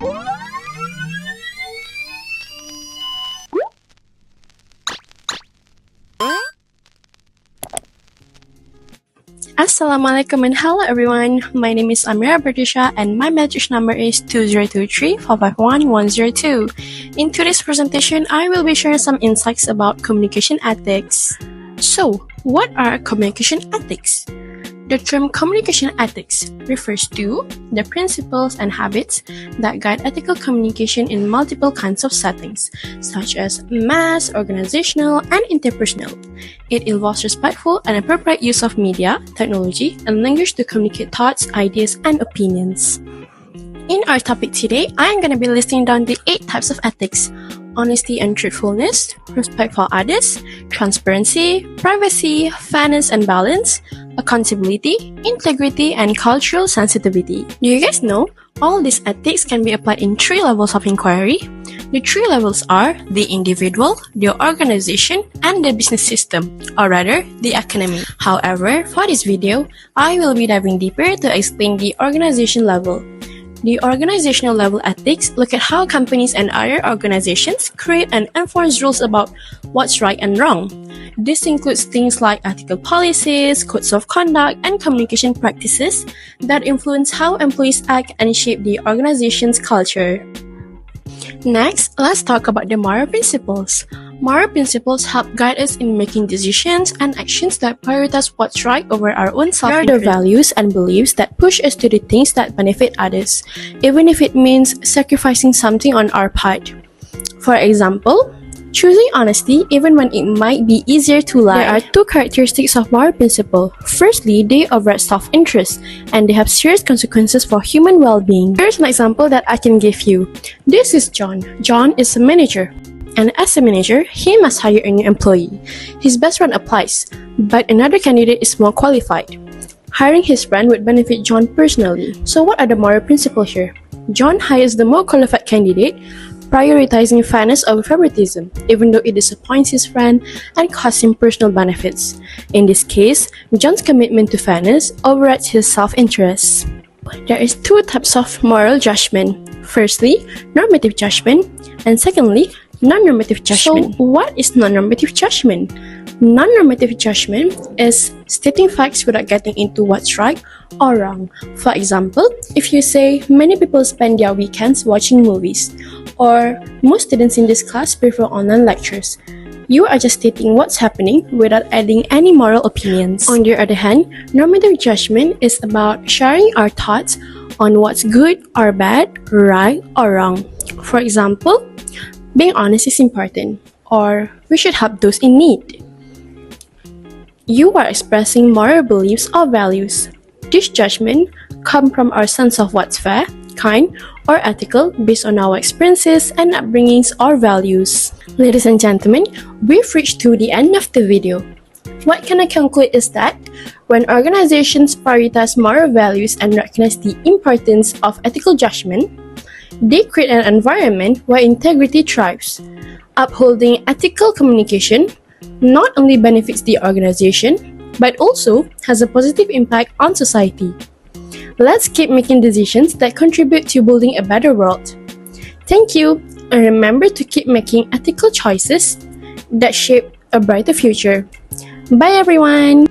Assalamualaikum and hello everyone. My name is Amira Berdisha and my message number is 2023-451-102. In today's presentation, I will be sharing some insights about communication ethics. So, what are communication ethics? The term communication ethics refers to the principles and habits that guide ethical communication in multiple kinds of settings, such as mass, organizational, and interpersonal. It involves respectful and appropriate use of media, technology, and language to communicate thoughts, ideas, and opinions. In our topic today, I am going to be listing down the 8 types of ethics: honesty and truthfulness, respect for others, transparency, privacy, fairness and balance, accountability, integrity, and cultural sensitivity. Do you guys know all these ethics can be applied in 3 levels of inquiry? The 3 levels are the individual, the organization, and the business system, or rather, the economy. However, for this video, I will be diving deeper to explain the organization level. The organizational level ethics look at how companies and other organizations create and enforce rules about what's right and wrong. This includes things like ethical policies, codes of conduct, and communication practices that influence how employees act and shape the organization's culture. Next, let's talk about the moral principles. Moral principles help guide us in making decisions and actions that prioritize what's right over our own self-interest. They are the values and beliefs that push us to do things that benefit others, even if it means sacrificing something on our part. For example, choosing honesty even when it might be easier to lie. There are 2 characteristics of moral principle. Firstly, they override self-interest, and they have serious consequences for human well-being. Here's an example that I can give you. This is John. John is a manager, and as a manager, he must hire a new employee. His best friend applies, but another candidate is more qualified. Hiring his friend would benefit John personally. So what are the moral principles here? John hires the more qualified candidate, prioritizing fairness over favoritism, even though it disappoints his friend and costs him personal benefits. In this case, John's commitment to fairness overrides his self-interest. There is 2 types of moral judgment. Firstly, normative judgment, and secondly, non-normative judgment. So, what is non-normative judgment? Non-normative judgment is stating facts without getting into what's right or wrong. For example, if you say many people spend their weekends watching movies, or most students in this class prefer online lectures, you are just stating what's happening without adding any moral opinions. On the other hand, normative judgment is about sharing our thoughts on what's good or bad, right or wrong. For example, being honest is important, or we should help those in need. You are expressing moral beliefs or values. This judgment comes from our sense of what's fair, kind, or ethical based on our experiences and upbringings or values. Ladies and gentlemen, we've reached to the end of the video. What can I conclude is that when organizations prioritize moral values and recognize the importance of ethical judgment, they create an environment where integrity thrives. Upholding ethical communication not only benefits the organization, but also has a positive impact on society. Let's keep making decisions that contribute to building a better world. Thank you, and remember to keep making ethical choices that shape a brighter future. Bye everyone!